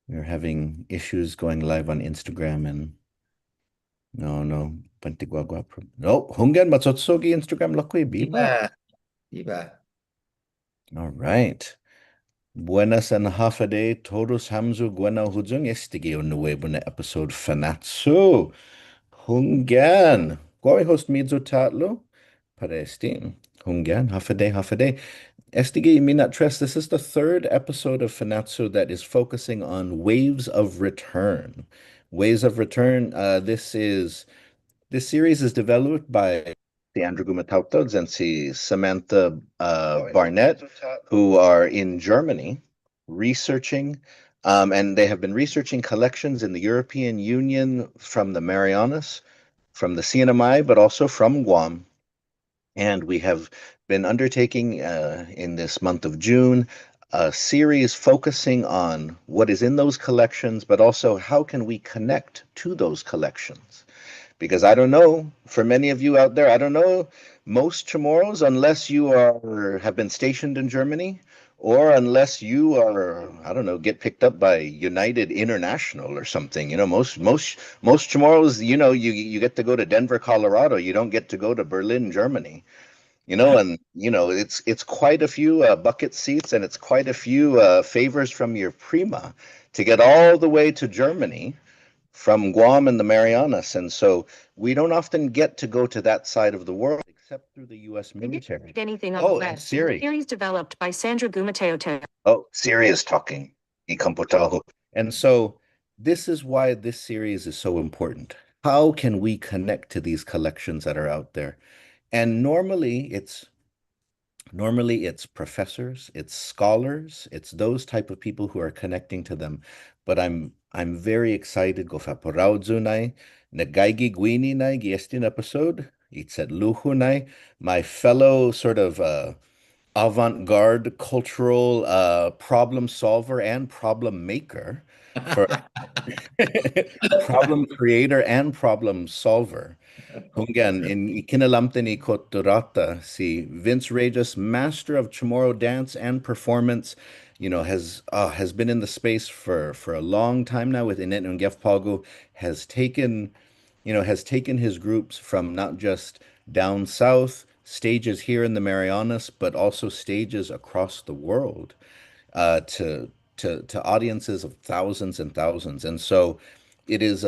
We're having issues going live on Instagram and no, pantigwagwa. No, hunggan matsotsogi Instagram lakwi biba. Iba, iba. All right. Buenas and half a day. Todos hamzu guena hujung estige un nuevo na episode Fanachu. Hunggan. Goi host midzo tatlo. Para este. Hunggan. Half a day, half a day. Estige Minat Tres, this is the third episode of Fanachu that is focusing on waves of return. Waves of return. This series is developed by the Andrew Gumatautods and si Samantha Barnett, who are in Germany researching, and they have been researching collections in the European Union from the Marianas, from the CNMI, but also from Guam. And we have been undertaking in this month of June a series focusing on what is in those collections, but also how can we connect to those collections. Because I don't know, for many of you out there, I don't know most Chamorros unless you are have been stationed in Germany or unless you are, I don't know, get picked up by United International or something. Most Chamorros, you get to go to Denver, Colorado. You don't get to go to Berlin, Germany. And it's quite a few bucket seats and it's quite a few favors from your prima to get all the way to Germany from Guam and the Marianas. And so we don't often get to go to that side of the world except through the US military. Anything on the and web. Siri. Series developed by Sandra Gumateo. Oh, Siri is talking. Ikamputaho. And so this is why this series is so important. How can we connect to these collections that are out there? And normally it's professors, it's scholars, it's those type of people who are connecting to them. But I'm very excited go faporaudzu nagaigi guini nai giestin episode. It's at luhu my fellow sort of avant-garde cultural problem solver and problem maker for problem creator and problem solver. Hunggan, in ikinalamtan ikoturata, si Vince Reyes, master of Chamorro dance and performance, has been in the space for a long time now with Inetnon GefPågo, has taken his groups from not just down south, stages here in the Marianas, but also stages across the world to audiences of thousands and thousands. And so it is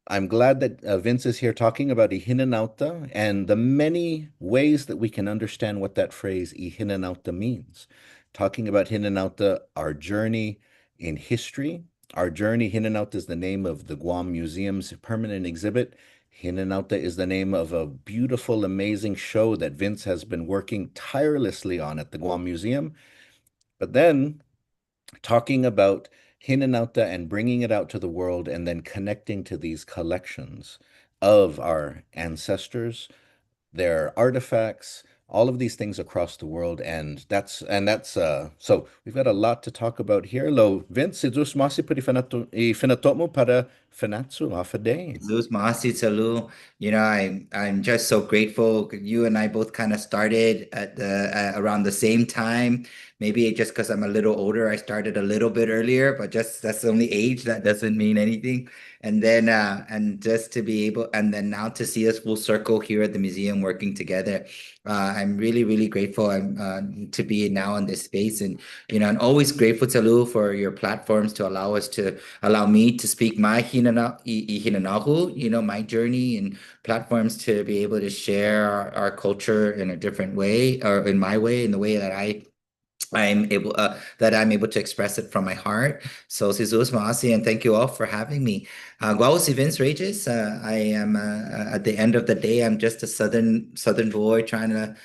I'm glad that Vince is here talking about I Hinanao-ta and the many ways that we can understand what that phrase I Hinanao-ta means. Talking about Hinanao-ta, our journey in history. Our journey, Hinanao-ta is the name of the Guam Museum's permanent exhibit. Hinanao-ta is the name of a beautiful, amazing show that Vince has been working tirelessly on at the Guam Museum. But then talking about Hinanao-ta and bringing it out to the world and then connecting to these collections of our ancestors, their artifacts, all of these things across the world. And that's so we've got a lot to talk about here. Lo, Vince, idus masi para ifinatomo para Fanachu off a day. Luz Maasi Salu, I'm just so grateful. You and I both kind of started at the around the same time. Maybe just because I'm a little older, I started a little bit earlier, but just that's the only age. That doesn't mean anything. And just to be able, and then now to see us full circle here at the museum working together, I'm really, really grateful. I'm to be now in this space, and I'm always grateful to Lou for your platforms to allow me to speak my Hinanahu, my journey and platforms to be able to share our culture in a different way or in my way, in the way that I'm able to express it from my heart. So Jesus Maasi, and thank you all for having me. Guau si Vince Reyes. I am at the end of the day, I'm just a southern boy trying to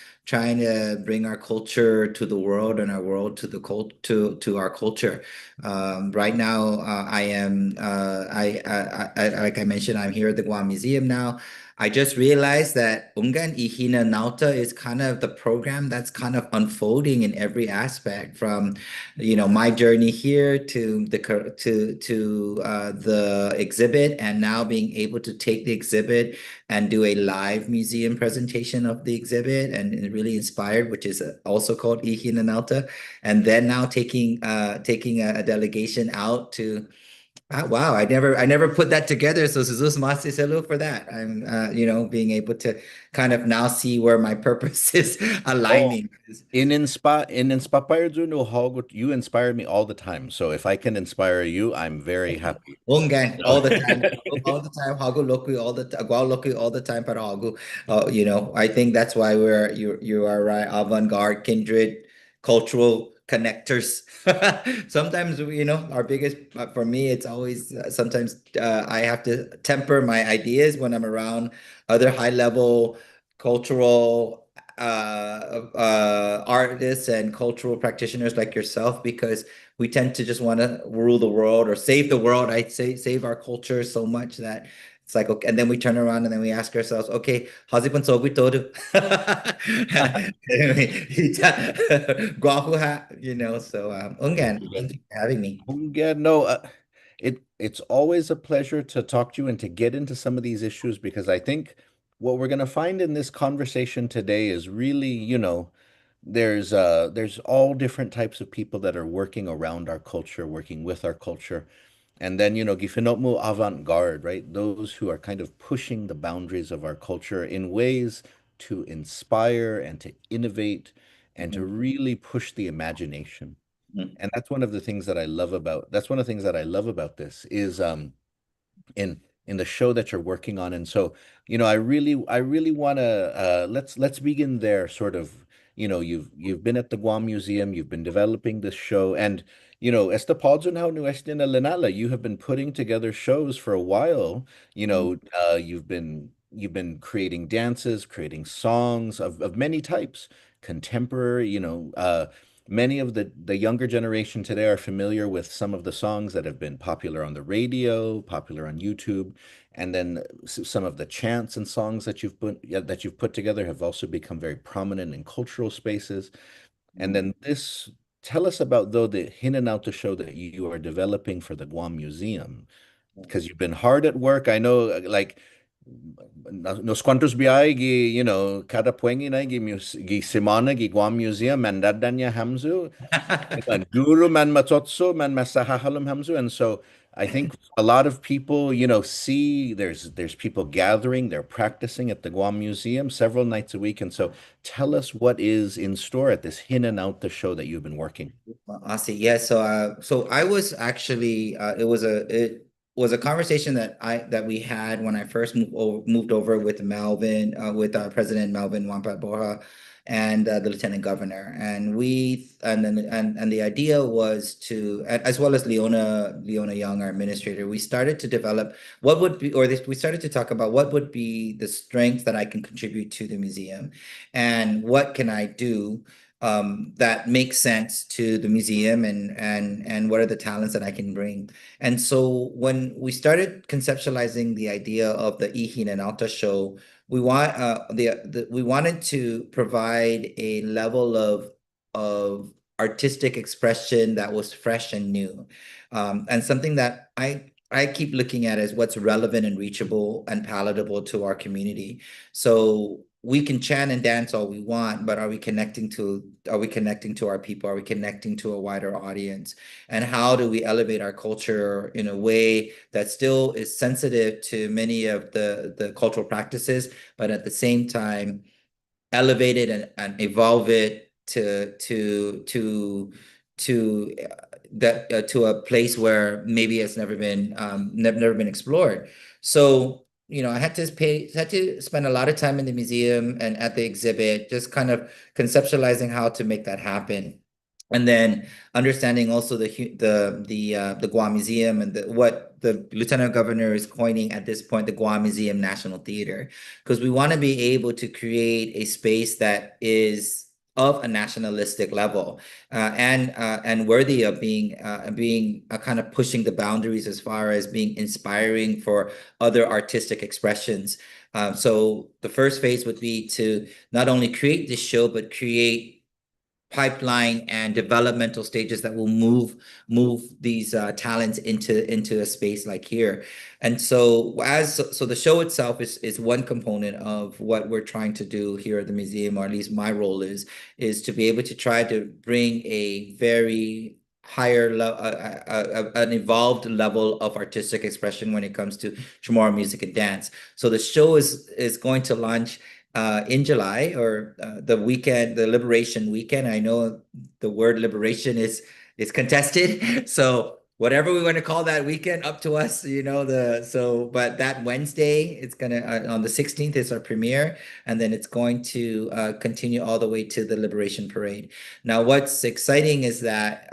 bring our culture to the world and our world to the to our culture. Right now, I am like I mentioned, I'm here at the Guam Museum now. I just realized that Ungan I Hinanao-ta is kind of the program that's kind of unfolding in every aspect from, my journey here to the exhibit, and now being able to take the exhibit and do a live museum presentation of the exhibit, and really inspired, which is also called I Hinanao-ta, and then now taking a delegation out to. Wow, I never put that together. So Jesus Masi Selu for that. I'm being able to kind of now see where my purpose is Oh, aligning. in inspire no Hog, you inspire me all the time. So if I can inspire you, I'm very happy. Ungan So, all the time, all the time. Hago Loku all the time. Guao Loku all the time. Para Hago, I think that's why you are right. Avant-garde, kindred, cultural connectors. Sometimes our biggest for me, it's always sometimes I have to temper my ideas when I'm around other high level cultural artists and cultural practitioners like yourself, because we tend to just want to rule the world or save the world. I'd say save our culture so much that it's like, okay, and then we turn around and then we ask ourselves, okay, how's it been so good todo? So Ungan, thank you for having me. yeah, no, it's always a pleasure to talk to you and to get into some of these issues because I think what we're going to find in this conversation today is really, there's all different types of people that are working around our culture, working with our culture. And then, gifinot avant-garde, right? Those who are kind of pushing the boundaries of our culture in ways to inspire and to innovate and to Mhm, really push the imagination. mhm, And that's one of the things that I love about this is in the show that you're working on. And so, I really want to let's begin there sort of, you've been at the Guam Museum, you've been developing this show and esta podson how nu este na linala, you have been putting together shows for a while. You've been creating dances, creating songs of many types, contemporary, many of the younger generation today are familiar with some of the songs that have been popular on the radio, popular on YouTube, and then some of the chants and songs that you've put yeah, that you've put together have also become very prominent in cultural spaces. And mhm. then tell us about though the Hinanao-ta show that you are developing for the Guam Museum because you've been hard at work. I know, like, nos cuantos biay cada puengi na gi semana gi Guam Museum and dadanya hamzu. And Guru man matsotso man masahahalum hamzu. And so I think a lot of people, see there's people gathering, they're practicing at the Guam Museum several nights a week. And so tell us what is in store at this In and Out the show that you've been working. I see. Yeah. So I was actually, it was a conversation that we had when I first moved over with Melvin, with President Melvin Wampat Borja and the Lieutenant Governor, and the idea was to, as well as Leona Young, our administrator, we started to develop what would be, we started to talk about what would be the strength that I can contribute to the museum, and what can I do that makes sense to the museum, and what are the talents that I can bring. And so when we started conceptualizing the idea of the I Hinanao-ta show, we wanted to provide a level of artistic expression that was fresh and new, and something that I keep looking at as what's relevant and reachable and palatable to our community. So we can chant and dance all we want, but are we connecting to our people? Are we connecting to a wider audience? And how do we elevate our culture in a way that still is sensitive to many of the cultural practices, but at the same time elevate it and evolve it to a place where maybe it's never been explored. So, I had to spend a lot of time in the museum and at the exhibit, just kind of conceptualizing how to make that happen. And then understanding also the Guam Museum and what the Lieutenant Governor is coining at this point, the Guam Museum National Theater, because we want to be able to create a space that is of a nationalistic level, and worthy of being kind of pushing the boundaries as far as being inspiring for other artistic expressions. So the first phase would be to not only create this show, but create pipeline and developmental stages that will move these talents into a space like here. And so the show itself is one component of what we're trying to do here at the museum, or at least my role is to be able to try to bring a very higher level, an evolved level of artistic expression when it comes to Chamorro music and dance. So the show is going to launch in July, or the weekend, the Liberation weekend. I know the word liberation is contested, so whatever we want to call that weekend, up to us. But that Wednesday, it's gonna on the 16th is our premiere, and then it's going to continue all the way to the Liberation Parade. Now, what's exciting is that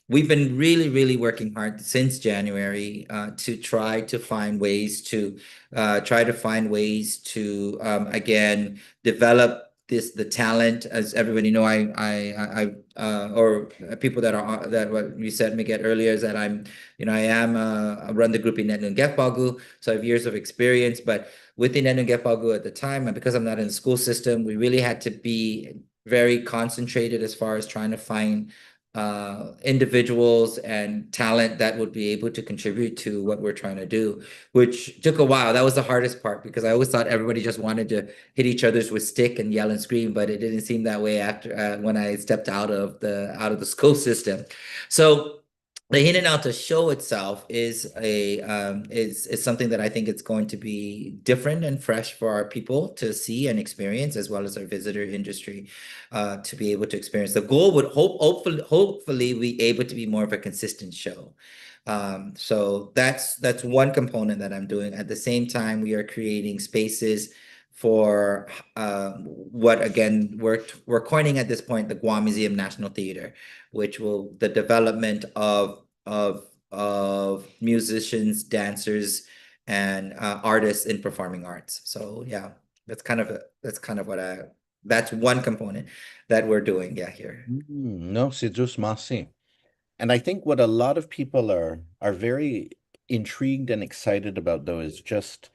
we've been really, really working hard since January to try to find ways to again develop the talent. As everybody know, or people that what you said, Miguel, earlier, is that I run the group Inetnon GefPågo, so I have years of experience. But with Inetnon GefPågo at the time, and because I'm not in the school system, we really had to be very concentrated as far as trying to find individuals and talent that would be able to contribute to what we're trying to do, which took a while. That was the hardest part, because I always thought everybody just wanted to hit each other's with stick and yell and scream, but it didn't seem that way after when I stepped out of the school system. So the Hinanao-ta show itself is something that I think it's going to be different and fresh for our people to see and experience, as well as our visitor industry to be able to experience. The goal would hopefully be able to be more of a consistent show. So that's one component that I'm doing. At the same time, we are creating spaces for what again we're coining at this point the Guam Museum National Theater, which will the development of musicians, dancers, and artists in performing arts. So yeah, that's one component that we're doing, yeah, here. No, si just masi. And I think what a lot of people are very intrigued and excited about, though, is just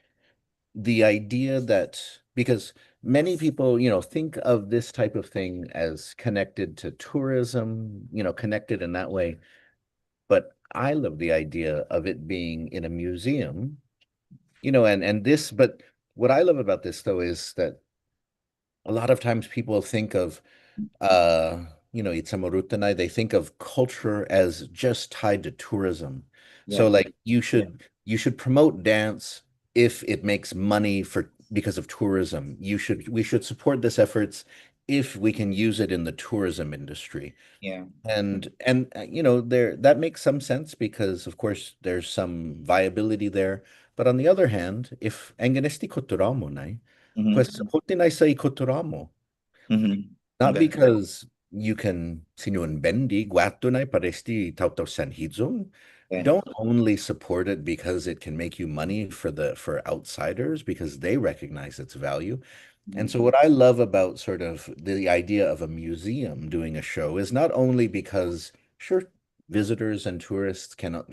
the idea that because many people, think of this type of thing as connected to tourism, connected in that way. But I love the idea of it being in a museum, but what I love about this though is that a lot of times people think of Itzamorutanai, they think of culture as just tied to tourism. So Yeah, like you should promote dance if it makes money because of tourism. We should support this efforts if we can use it in the tourism industry. yeah. And there that makes some sense because of course there's some viability there. But on the other hand, if anganesti kotoramo nai, pues Mm-hmm. sapote sa ikotoramo. Mm-hmm. Not Okay. because you can sinuunbendi guatunay paresti tautaw sanhizong. Okay. Don't only support it because it can make you money for outsiders because they recognize its value. And so Mm-hmm. what I love about sort of the idea of a museum doing a show is not only because sure visitors and tourists can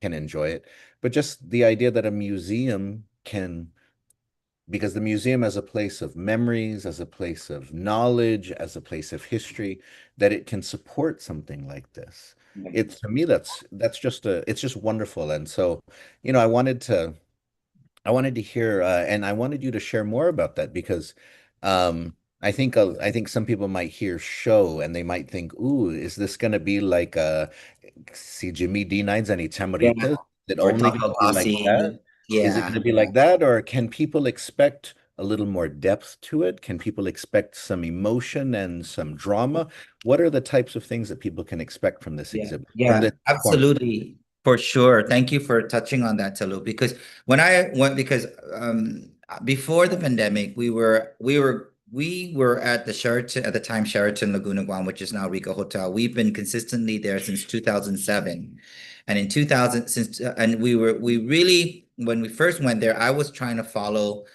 enjoy it, but just the idea that a museum can because the museum as a place of memories, as a place of knowledge, as a place of history, that it can support something like this. Okay. It's to me that's just it's just wonderful. And so, I wanted to hear and I wanted you to share more about that because I think some people might hear show and they might think, ooh, is this gonna be like si Jimmy D9s and Yeah. Chamaritas? Is it Or only taco gonna be like that? posse. Is it Yeah. going to be like that, or can people expect a little more depth to it? Can people expect some emotion and some drama? What are the types of things that people can expect from this Yeah, exhibit, from yeah, this performance? absolutely, for sure. Thank you for touching on that, Talu, because when I went, because before the pandemic, we were at the Sheraton at the time, Sheraton Laguna Guam, which is now Rica Hotel. We've been consistently there since 2007, and in 2000 since and we really when we first went there, I was trying to follow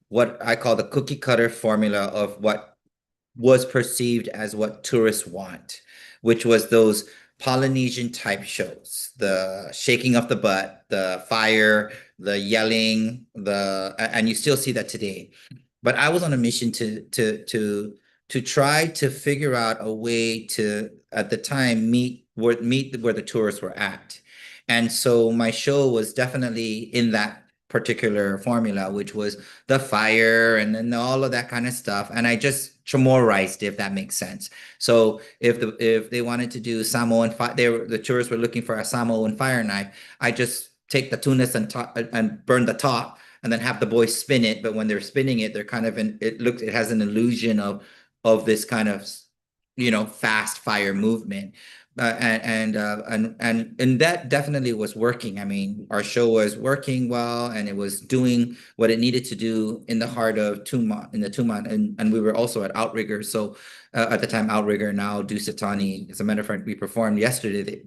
what I call the cookie cutter formula of what was perceived as what tourists want, which was those Polynesian type shows, the shaking of the butt, the fire, the yelling, and you still see that today. But I was on a mission to try to figure out a way to, at the time, meet where the tourists were at. And so my show was definitely in that particular formula, which was the fire and then all of that kind of stuff. And I just Chamorized, if that makes sense. So if they wanted to do Samoan fire, the tourists were looking for a Samoan fire knife. I just take the tunas and burn the top, and then have the boys spin it. But when they're spinning it, they're kind of it has an illusion of this kind of fast fire movement. And that definitely was working. I mean, our show was working well, and it was doing what it needed to do in the heart of Tumon, in the Tumon, and we were also at Outrigger. So at the time, Outrigger, now Dusatani. As a matter of fact, we performed yesterday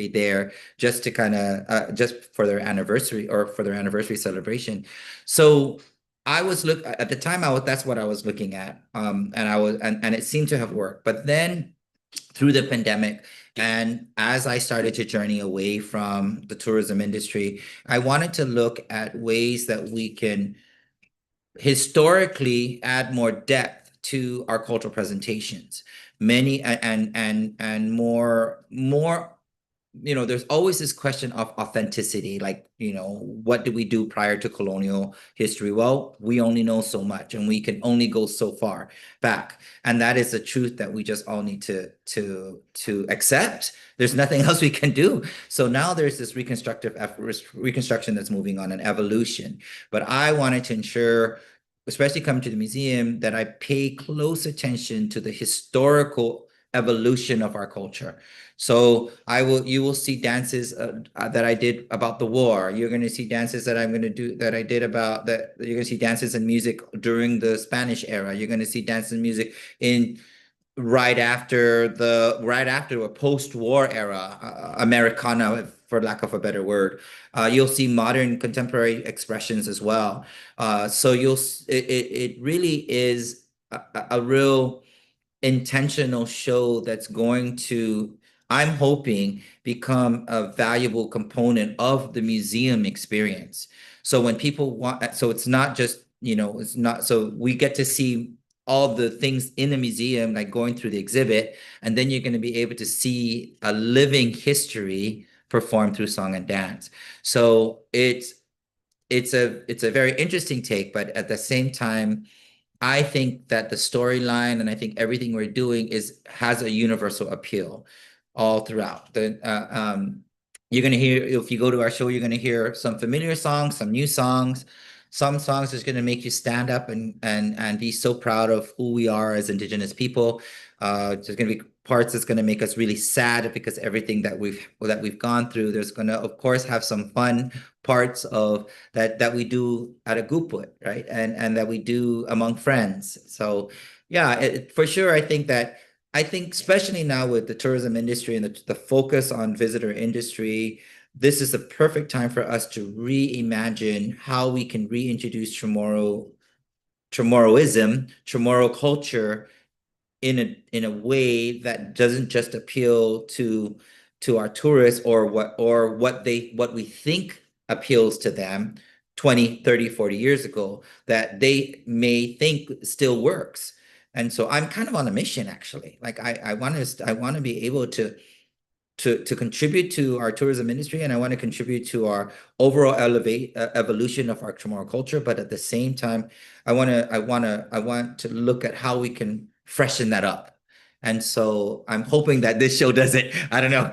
there, just to kind of just for their anniversary, or for their anniversary celebration. So I was look at the time. That's what I was looking at, and it seemed to have worked. But then through the pandemic, and as I started to journey away from the tourism industry, I wanted to look at ways that we can historically add more depth to our cultural presentations. Many and more, there's always this question of authenticity. Like, what did we do prior to colonial history? Well, we only know so much, and we can only go so far back. And that is the truth that we just all need to accept. There's nothing else we can do. So now there's this reconstruction that's moving on, an evolution. But I wanted to ensure, especially coming to the museum, that I pay close attention to the historical evolution of our culture. So you will see dances that I did about the war. You're going to see dances that I'm going to do that I did about that. You're going to see dances and music during the Spanish era. You're going to see dance and music in right after a post-war era, Americana, for lack of a better word. You'll see modern contemporary expressions as well. So it really is a real intentional show that's going to, I'm hoping, become a valuable component of the museum experience. So when people want, so it's not just, it's not, so we get to see all the things in the museum, like going through the exhibit, and then you're going to be able to see a living history performed through song and dance. So it's a very interesting take, but at the same time, I think that the storyline, and I think everything we're doing has a universal appeal all throughout. You're gonna hear, if you go to our show, you're gonna hear some familiar songs, some new songs, some songs that's gonna make you stand up and be so proud of who we are as Indigenous people. There's gonna be parts that's gonna make us really sad because everything that we've gone through. There's gonna, of course, have some fun parts of that we do at a guput, right? And that we do among friends. So yeah, for sure, I think especially now with the tourism industry and the focus on visitor industry, this is the perfect time for us to reimagine how we can reintroduce Chamorroism, Chamorro culture in a way that doesn't just appeal to our tourists, or what we think appeals to them 20, 30, 40 years ago, that they may think still works. And so I'm kind of on a mission, actually. Like I want to be able to contribute to our tourism industry, and I want to contribute to our overall evolution of our Chamorro culture. But at the same time, I want to look at how we can freshen that up. And so I'm hoping that this show does it. I don't know.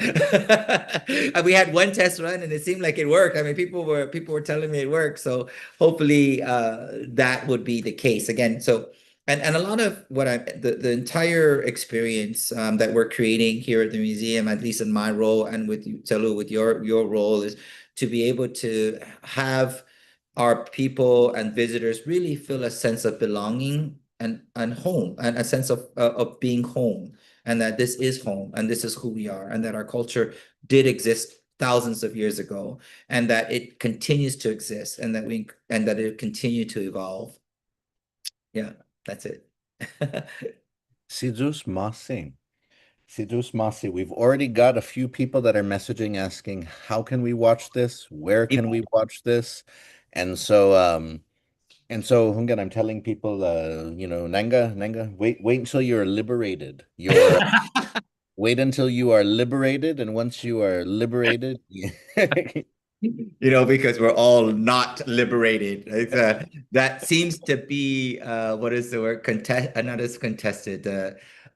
We had one test run and it seemed like it worked. I mean, people were telling me it worked. So hopefully that would be the case again. So and a lot of the entire experience that we're creating here at the museum, at least in my role, and with you, Telu, with your role, is to be able to have our people and visitors really feel a sense of belonging and home, and a sense of being home, and that this is home, and this is who we are, and that our culture did exist thousands of years ago, and that it continues to exist, and that it continue to evolve. Yeah, that's it. Sidus Masi. Sidus Masi. We've already got a few people that are messaging asking, how can we watch this? Where can we watch this? And so Hungan, I'm telling people, Nanga, wait until you're liberated. Wait until you are liberated, and once you are liberated, Because we're all not liberated. That seems to be what is the word? Not as contested.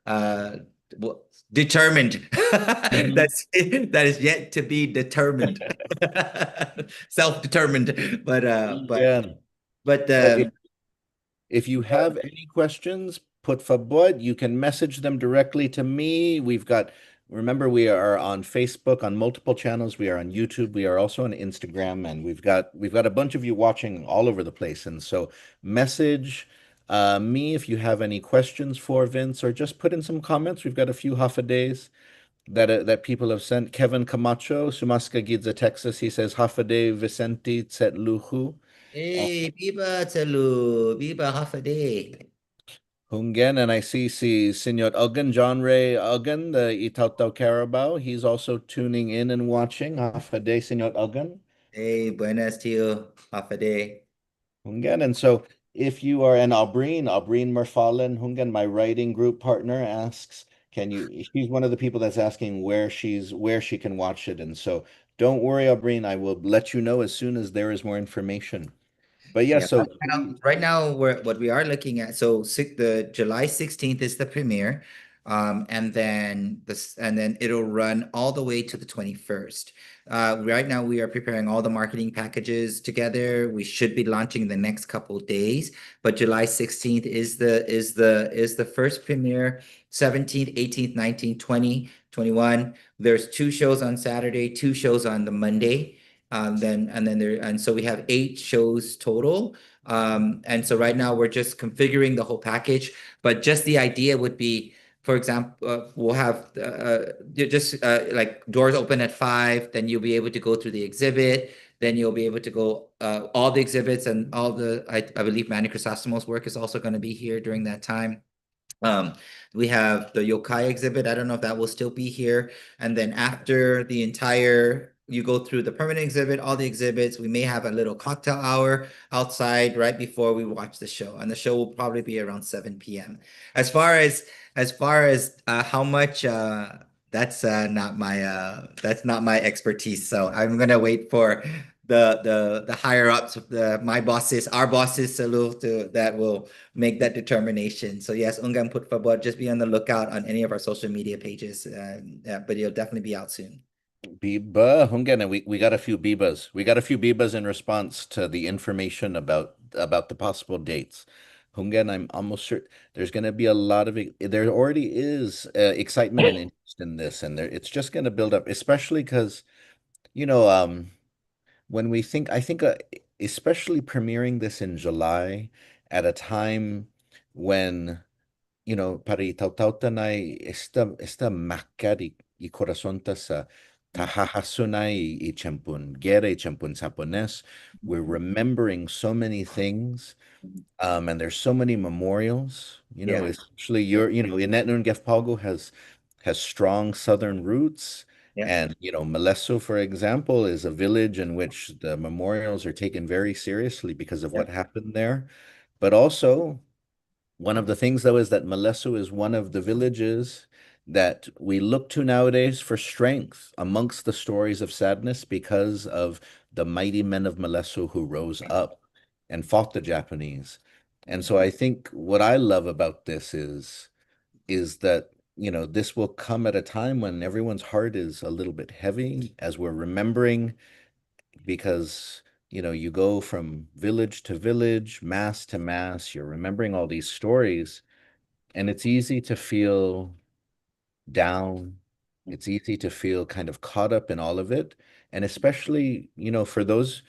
Uh, well, determined. Mhm. That is yet to be determined. Self-determined. Yeah. But But if you have any questions, put favor, you can message them directly to me. Remember, we are on Facebook on multiple channels. We are on YouTube. We are also on Instagram, and we've got a bunch of you watching all over the place. And so, message me if you have any questions for Vince, or just put in some comments. We've got a few half a days that people have sent. Kevin Camacho, Sumasca Gidza, Texas. He says half a day Vicente Tsetluhu. hey, Biba Telu, Biba Hafade. Hungen, and I see Siñot Uggan, John Ray Uggan, the Itautau Carabao. He's also tuning in and watching. Hafade, Siñot Uggan. Hey, buenas tío, Hafade. Hungen. And so if you are an Abreen Merfalen, Hungen, my writing group partner, asks, she's one of the people that's asking where she can watch it. And so don't worry, Abreen, I will let you know as soon as there is more information. But yeah, Yeah, so right now we're what we are looking at. So the July 16th is the premiere. And then it'll run all the way to the 21st. Right now we are preparing all the marketing packages together. We should be launching the next couple of days, but July 16th is the first premiere. 17th, 18th, 19th, 20, 21. There's two shows on Saturday, two shows on the Monday. So we have 8 shows total. And so right now we're just configuring the whole package, but just the idea would be, for example, we'll have just like doors open at 5, then you'll be able to go through the exhibit, then you'll be able to go all the exhibits and I believe Manny Chrysostomos' work is also going to be here during that time. Um, we have the yokai exhibit. I don't know if that will still be here. And then after you go through the permanent exhibit, all the exhibits, we may have a little cocktail hour outside right before we watch the show. And the show will probably be around 7 p.m. As far as how much that's not my expertise. So I'm gonna wait for the higher ups, my bosses, our bosses, Salud, that will make that determination. So yes, Ungam put favor, just be on the lookout on any of our social media pages. Yeah, but it'll definitely be out soon. Biba, Hungen, and we got a few Bibas. We got a few Bibas in response to the information about the possible dates. Hungen, I'm almost sure there's going to be a lot of there already is excitement and interest in this, and it's just going to build up, especially because you know when I think especially premiering this in July at a time when para itautautanay esta macad y corazonta sa tahahasunay y champun gera y champun sapones. We're remembering so many things, and there's so many memorials. Yeah, Especially Inetnon GefPågo has strong southern roots. yeah, And, Malesso, for example, is a village in which the memorials are taken very seriously because of yeah, what happened there. But also, one of the things, though, is that Malesso is one of the villages that we look to nowadays for strength amongst the stories of sadness because of the mighty men of Malesso who rose up and fought the Japanese. And so I think what I love about this is that, this will come at a time when everyone's heart is a little bit heavy as we're remembering because you go from village to village, mass to mass, you're remembering all these stories, and it's easy to feel down. It's easy to feel kind of caught up in all of it. And especially, for those,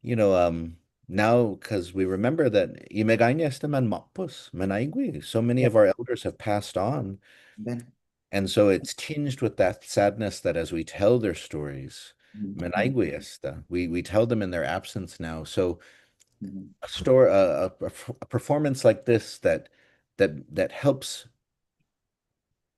you know, now because we remember that Imeganya estaman mapus, manaigui. So many yeah. of our elders have passed on. Ben. And so it's tinged with that sadness that as we tell their stories, Mhm, menaigui esta, we tell them in their absence now. So mhm, a performance like this that helps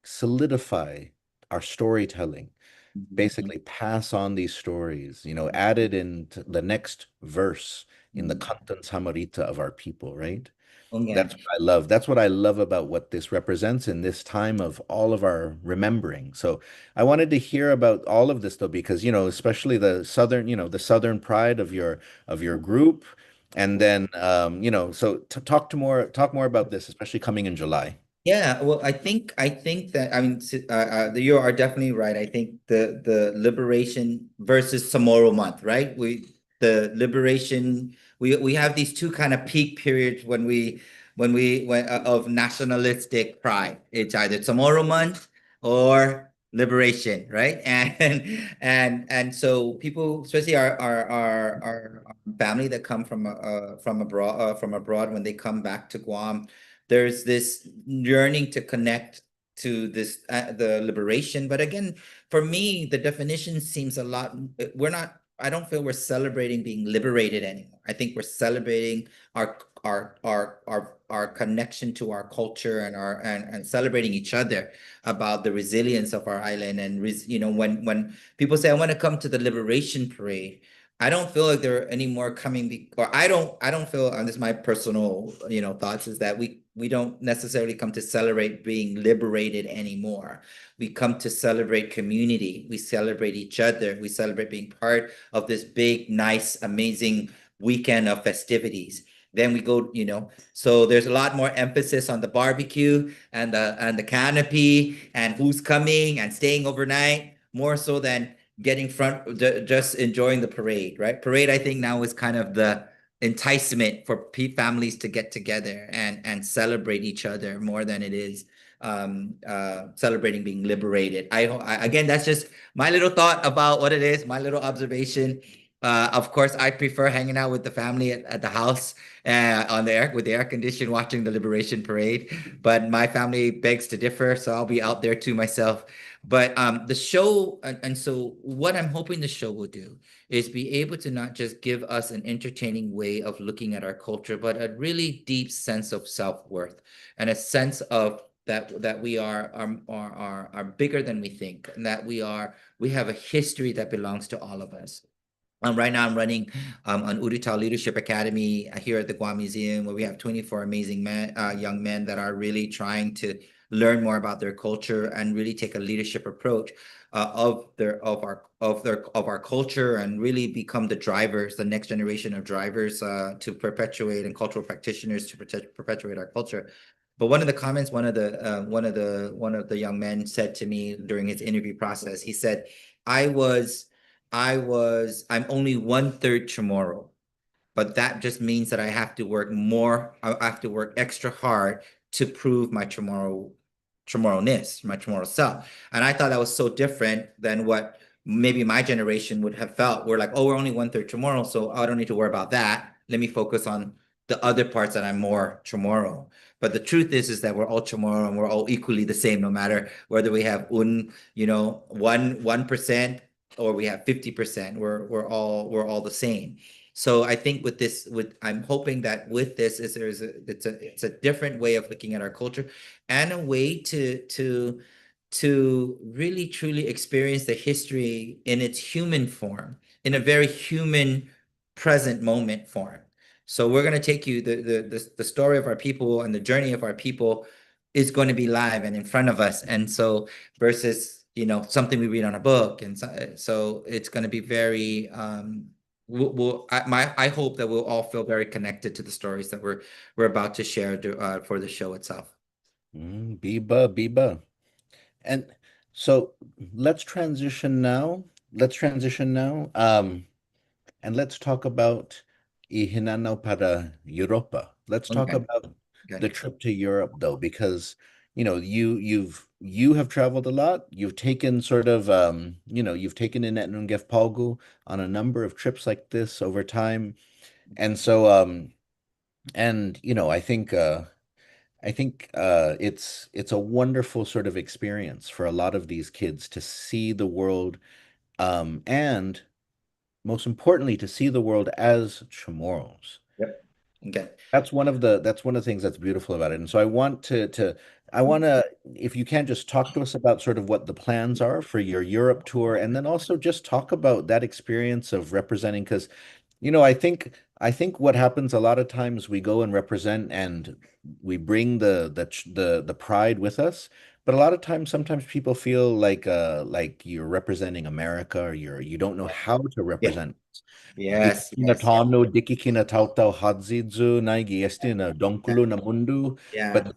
solidify our storytelling, Mhm. basically pass on these stories, added in the next verse in the Mhm. Kantang Samarita of our people, right? That's Okay. what I love. That's what I love about what this represents in this time of all of our remembering. So I wanted to hear about all of this though, because, especially the southern pride of your group. And then so talk more about this, especially coming in July. Yeah, well, I think that you are definitely right. I think the liberation versus Samoro month, right? The liberation we have these two kind of peak periods when of nationalistic pride. It's either Samoro month or liberation, right? And so people, especially our family that come from abroad when they come back to Guam, there's this yearning to connect to this the liberation. But again, for me, the definition seems a lot. We're not. I don't feel we're celebrating being liberated anymore. I think we're celebrating our connection to our culture and and celebrating each other about the resilience of our island. And when people say I want to come to the liberation parade, I don't feel like there are any more or I don't feel, and this is my personal, thoughts, is that we don't necessarily come to celebrate being liberated anymore. We come to celebrate community. We celebrate each other. We celebrate being part of this big, nice, amazing weekend of festivities. Then we go, so there's a lot more emphasis on the barbecue and the canopy and who's coming and staying overnight, more so than just enjoying the parade, right? Parade, I think now is kind of the enticement for families to get together and celebrate each other more than it is celebrating being liberated. Again, that's just my little thought about what it is, my little observation. Of course, I prefer hanging out with the family at the house on the air with the air condition, watching the Liberation Parade. But my family begs to differ, so I'll be out there too myself. But the show, and so what I'm hoping the show will do is be able to not just give us an entertaining way of looking at our culture, but a really deep sense of self-worth and a sense of that we are bigger than we think, and that we have a history that belongs to all of us. Right now, I'm running an Urutao Leadership Academy here at the Guam Museum, where we have 24 amazing young men that are really trying to learn more about their culture and really take a leadership approach of our culture, and really become the drivers, the next generation of drivers to perpetuate, and cultural practitioners to perpetuate our culture. But one of the comments, one of the young men said to me during his interview process, he said, "I was." I'm only 1/3 tomorrow, but that just means that I have to work more. I have to work extra hard to prove my tomorrow self. And I thought that was so different than what maybe my generation would have felt. We're like, oh, we're only 1/3 tomorrow, so I don't need to worry about that. Let me focus on the other parts that I'm more tomorrow. But the truth is that we're all tomorrow, and we're all equally the same, no matter whether we have 1% or we have 50%. We're all the same. So I think I'm hoping that with this is it's a different way of looking at our culture, and a way to really truly experience the history in its human form, in a very human present moment form. So we're going to take you the story of our people, and the journey of our people is going to be live and in front of us. And so versus, something we read on a book. And so it's going to be very I hope that we'll all feel very connected to the stories that we're about to share for the show itself. Biba, Biba. And so let's transition now. Let's transition now. And let's talk about I Hinanao para Europa. Let's talk Okay, about the good. trip to Europe though, because you have traveled a lot. You've taken you've taken Inetnon GefPågo on a number of trips like this over time. And so and I think it's a wonderful sort of experience for a lot of these kids to see the world, and most importantly, to see the world as Chamorros. Yep. Okay. That's one of the things that's beautiful about it. And so I want to I want to, if you can, just talk to us about sort of what the plans are for your Europe tour, and then also just talk about that experience of representing, because I think what happens a lot of times, we go and represent and we bring the pride with us. But a lot of times, sometimes people feel like you're representing America, or you don't know how to Yeah. represent. Yes, yes, yes. Kinatano, diki kinatautau hadzidzu, naigi esti na donkulu na mundu. Yeah. But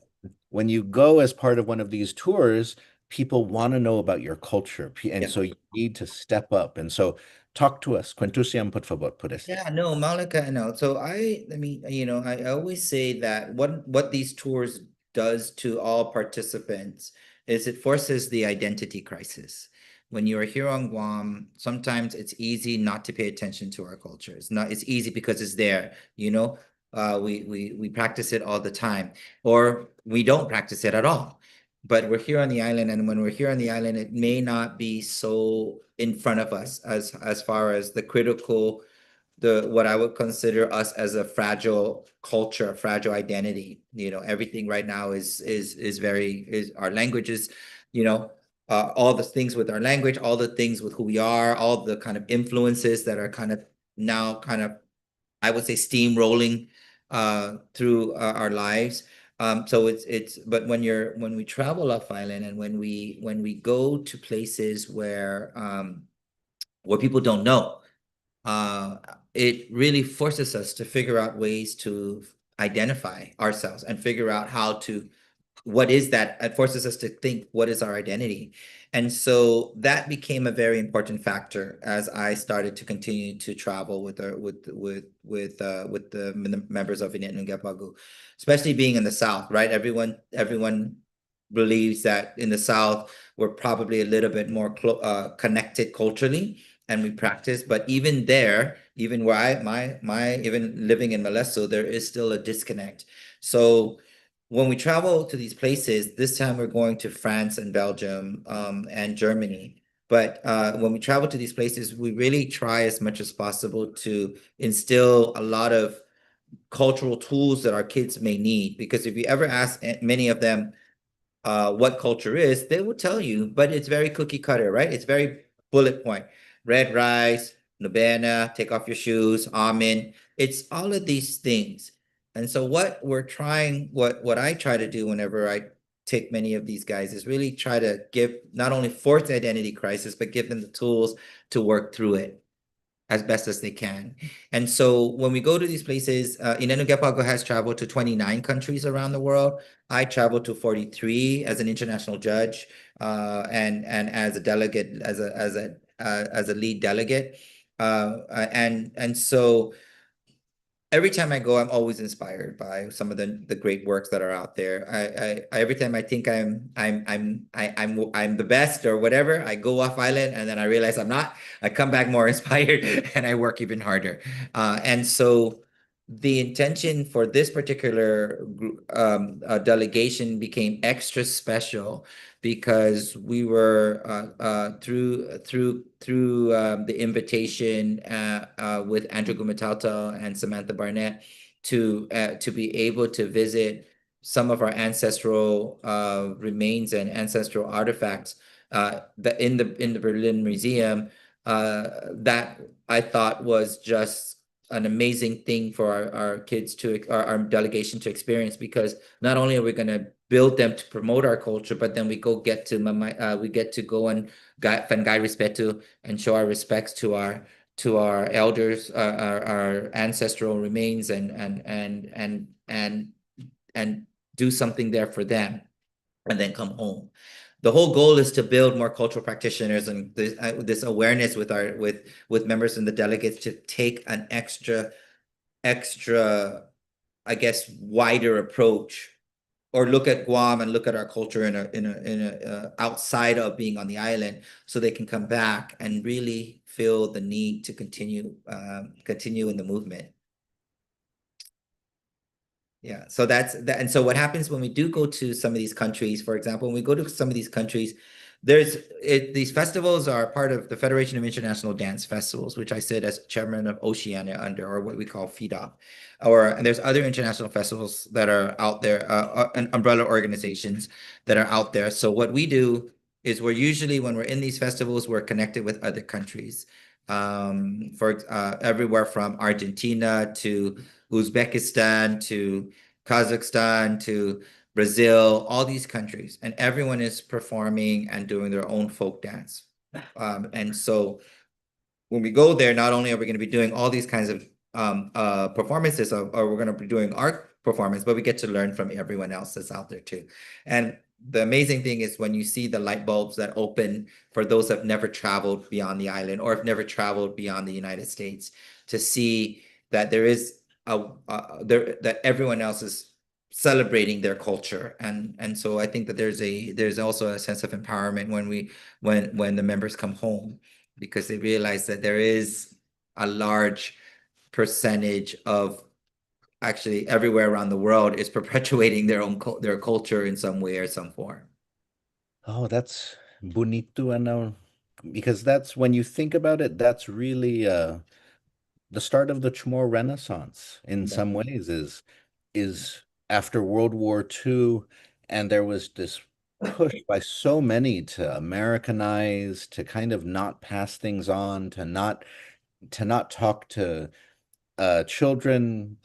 when you go as part of one of these tours, people want to know about your culture, and Yeah. so you need to step up. And so, talk to us. Quentusiam por favor, por este. Yeah, no, Malika, no. So I mean, I always say that what these tours does to all participants is it forces the identity crisis. When you are here on Guam, sometimes it's easy not to pay attention to our culture. It's easy because it's there, you know. We practice it all the time, or we don't practice it at all. But we're here on the island, and when we're here on the island, it may not be so in front of us as far as the critical the what I would consider us as a fragile culture, a fragile identity. Everything right now is very is our languages, you know, all the things with our language, all the things with who we are, all the kind of influences that are kind of now kind of I would say steamrolling through our lives. So it's but when we travel off island and when we go to places where people don't know, uh, it really forces us to figure out ways to identify ourselves and figure out how to what is that. It forces us to think, what is our identity? And so that became a very important factor as I started to continue to travel with the members of Inetnon GefPågo, especially being in the South, right? Everyone believes that in the South we're probably a little bit more connected culturally, and we practice. But even there, even where my even living in Molesto, there is still a disconnect. So when we travel to these places, this time we're going to France and Belgium, and Germany. But when we travel to these places, we really try as much as possible to instill a lot of cultural tools that our kids may need. Because if you ever ask many of them what culture is, they will tell you, but it's very cookie cutter, right? It's very bullet point. Red rice, Nubana, take off your shoes, almond. It's all of these things. And so what I try to do whenever I take many of these guys is really try to give not only force the identity crisis, but give them the tools to work through it as best as they can. And so when we go to these places, Inetnon GefPågo has traveled to 29 countries around the world. I traveled to 43 as an international judge, and as a delegate, as a lead delegate. And so every time I go, I'm always inspired by some of the great works that are out there. Every time I think I'm the best or whatever, I go off island and then I realize I'm not. I come back more inspired and I work even harder. And so the intention for this particular delegation became extra special because we were through the invitation with Andrew Gumatauta and Samantha Barnett to be able to visit some of our ancestral remains and ancestral artifacts that in the Berlin Museum, that I thought was just an amazing thing for our kids our delegation to experience, because not only are we going to build them to promote our culture, but then we get to go and Fangay Respeto and show our respects to our elders, our ancestral remains, and do something there for them, and then come home. The whole goal is to build more cultural practitioners and this awareness with members and the delegates to take an extra, I guess, wider approach, or look at Guam and look at our culture in a outside of being on the island, so they can come back and really feel the need to continue in the movement. Yeah, so that's that. And so what happens when we do go to some of these countries, for example, when we go to some of these countries, these festivals are part of the Federation of International Dance Festivals, which I sit as chairman of Oceania under, or what we call FIDA. And there's other international festivals that are out there, and umbrella organizations that are out there. So what we do is we're usually, when we're in these festivals, we're connected with other countries, for everywhere from Argentina to Uzbekistan to Kazakhstan to Brazil, all these countries, and everyone is performing and doing their own folk dance. And so when we go there, not only are we going to be doing all these kinds of performances, or we're going to be doing art performance, but we get to learn from everyone else that's out there too. And the amazing thing is when you see the light bulbs that open for those that have never traveled beyond the island or have never traveled beyond the United States, to see that there is that everyone else is celebrating their culture. And so I think that there's also a sense of empowerment when the members come home, because they realize that there is a large percentage of actually everywhere around the world is perpetuating their culture in some way or some form. Oh, that's bonito, and because that's when you think about it, that's really the start of the Chamorro Renaissance in Yeah. some ways is after World War II, and there was this push by so many to Americanize, to kind of not pass things on, to not talk to children,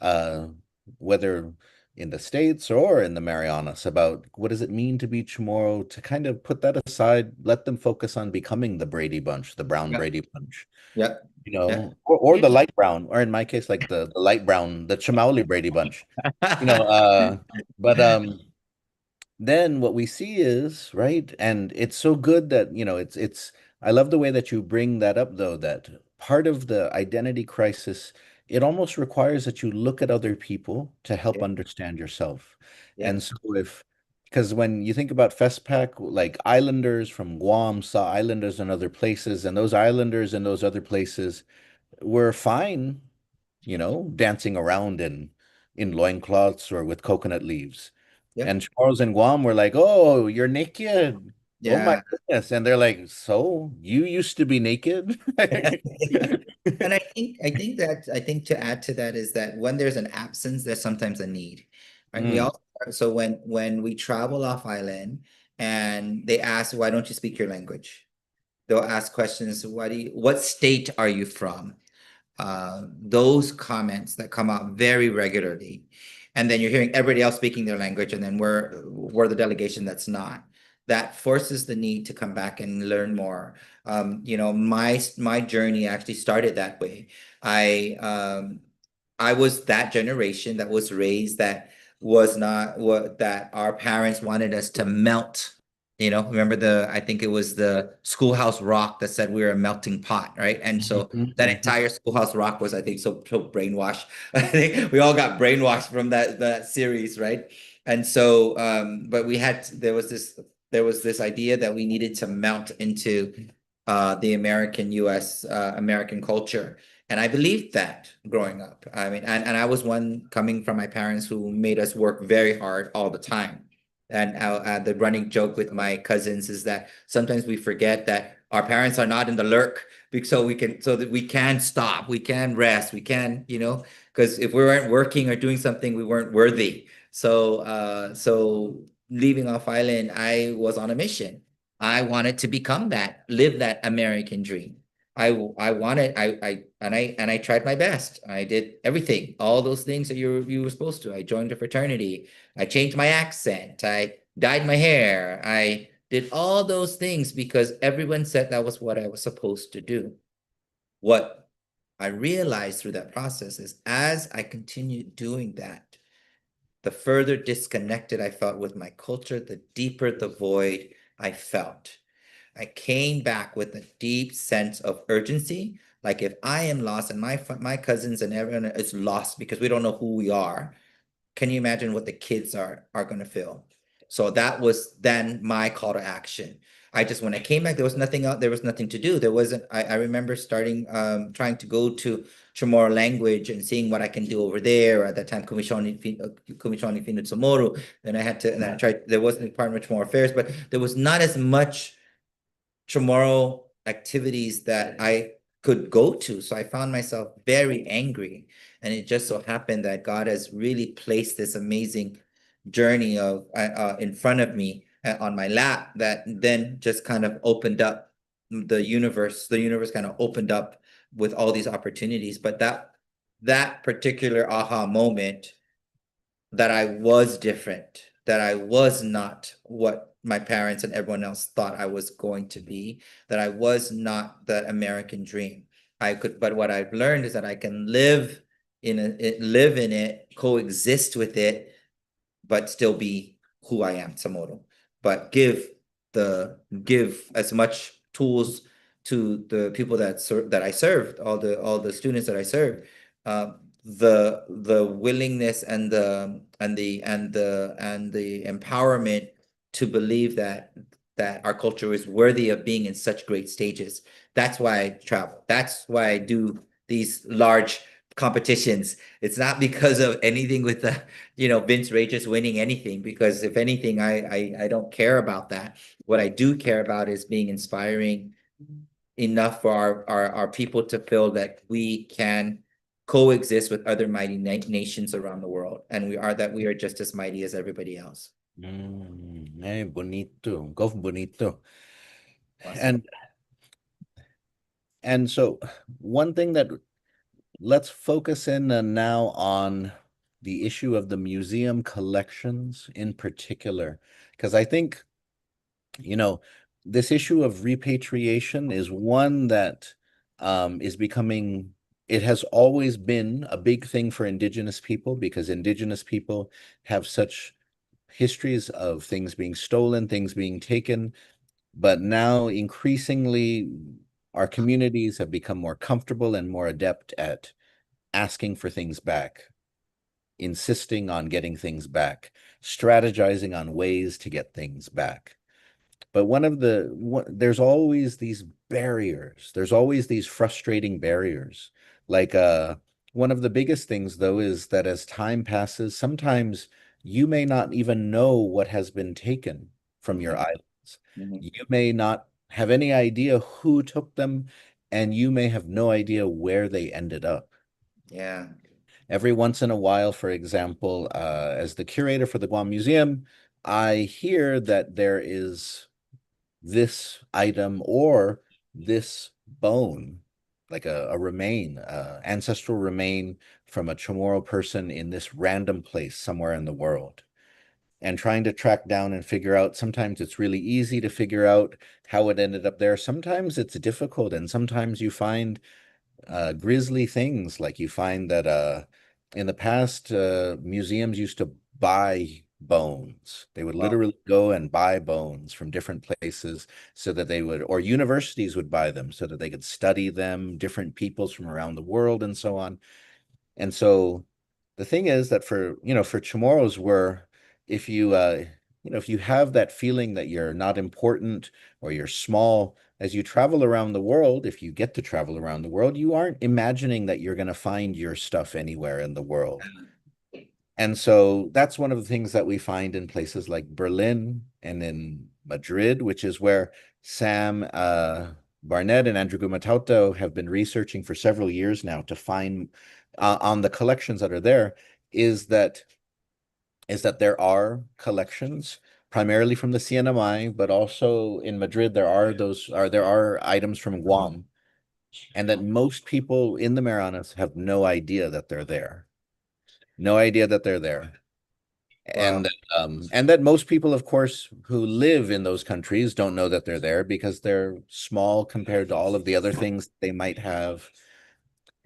whether in the States or in the Marianas, about what does it mean to be Chamorro, to kind of put that aside, let them focus on becoming the Brady Bunch, the brown Yeah. Brady Bunch, Yeah. Yeah. or the light brown, or in my case, like the light brown, the Chamauli Brady Bunch, you know, but then what we see is, right, and it's so good that, it's I love the way that you bring that up, though, that part of the identity crisis, it almost requires that you look at other people to help Yeah. understand yourself. Yeah. And so if because when you think about Festpac, like islanders from Guam saw islanders in other places, and those islanders in those other places were fine, dancing around in loincloths or with coconut leaves. Yeah. And Charles and Guam were like, "Oh, you're naked. Oh my Yeah. goodness." And they're like, "So you used to be naked?" And I think to add to that is that when there's an absence, there's sometimes a need, right? We Mm, all So when we travel off island and they ask, why don't you speak your language? They'll ask questions, what state are you from? Those comments that come out very regularly. And then you're hearing everybody else speaking their language, and then we're the delegation that's not. That forces the need to come back and learn more. My journey actually started that way. I was that generation that was raised that was not what that our parents wanted us to melt. Remember I think it was the Schoolhouse Rock that said we were a melting pot, right? And so mhm, that mhm. entire Schoolhouse Rock was, I think, so brainwashed. I think we all got brainwashed from that series, right? And so, but there was this idea that we needed to melt into the American U.S. American culture. And I believed that growing up. I mean, and I was one coming from my parents who made us work very hard all the time. And the running joke with my cousins is that sometimes we forget that our parents are not in the lurk, so that we can stop, we can rest, we can, because if we weren't working or doing something, we weren't worthy. So leaving off island, I was on a mission. I wanted to live that American dream. I wanted I tried my best. I did everything, all those things that you were supposed to. I joined a fraternity. I changed my accent. I dyed my hair. I did all those things because everyone said that was what I was supposed to do. What I realized through that process is as I continued doing that, the further disconnected I felt with my culture, the deeper the void I felt. I came back with a deep sense of urgency. Like if I am lost and my cousins and everyone is lost because we don't know who we are, can you imagine what the kids are going to feel? So that was then my call to action. When I came back, there was nothing else. There was nothing to do. There wasn't. I remember starting trying to go to Chamorro language and seeing what I can do over there. At that time, Kumishoni Finut Somoru. Then I had to, and I tried. There wasn't Department of Chamorro Affairs, but there was not as much tomorrow activities that I could go to. So I found myself very angry. And it just so happened that God has really placed this amazing journey of in front of me on my lap that then just kind of opened up the universe. The universe kind of opened up with all these opportunities. But that particular aha moment that I was different, that I was not what my parents and everyone else thought I was going to be, that I was not the American dream. But what I've learned is that I can live in it, coexist with it, but still be who I am, Samodo. But give as much tools to the people that I served, all the students that I served, uh, the willingness and the empowerment to believe that our culture is worthy of being in such great stages. That's why I travel. That's why I do these large competitions. It's not because of anything with Vince Reyes winning anything, because if anything, I don't care about that. What I do care about is being inspiring enough for our people to feel that we can coexist with other mighty nations around the world, and we are just as mighty as everybody else. Bonito. Go bonito. Awesome. And so one thing that let's focus in now on the issue of the museum collections in particular, because I think, this issue of repatriation is one that is becoming, it has always been a big thing for indigenous people because indigenous people have such histories of things being stolen, things being taken, but now increasingly our communities have become more comfortable and more adept at asking for things back, insisting on getting things back, strategizing on ways to get things back. But there's always these barriers. There's always these frustrating barriers. Like one of the biggest things though is that as time passes, sometimes you may not even know what has been taken from your Mhm, islands. mhm. You may not have any idea who took them, and you may have no idea where they ended up. Yeah. Every once in a while, for example, as the curator for the Guam Museum, I hear that there is this item or this bone, like a remain, ancestral remain from a Chamorro person in this random place somewhere in the world. And trying to track down and figure out, sometimes it's really easy to figure out how it ended up there. Sometimes it's difficult, and sometimes you find grisly things. Like you find that in the past, museums used to buy bones. They would Wow. literally go and buy bones from different places so that they would, or universities would buy them so that they could study them, different peoples from around the world and so on. And so the thing is that for Chamorros, where if if you have that feeling that you're not important or you're small, as you travel around the world, if you get to travel around the world, you aren't imagining that you're going to find your stuff anywhere in the world. And so that's one of the things that we find in places like Berlin and in Madrid, which is where Sam Barnett and Andrew Gumatauto have been researching for several years now to find on the collections that are there, is that there are collections primarily from the CNMI, but also in Madrid there are items from Guam, and that most people in the Marianas have no idea that they're there. No idea that they're there. Wow. And that most people, of course, who live in those countries don't know that they're there because they're small compared to all of the other things they might have.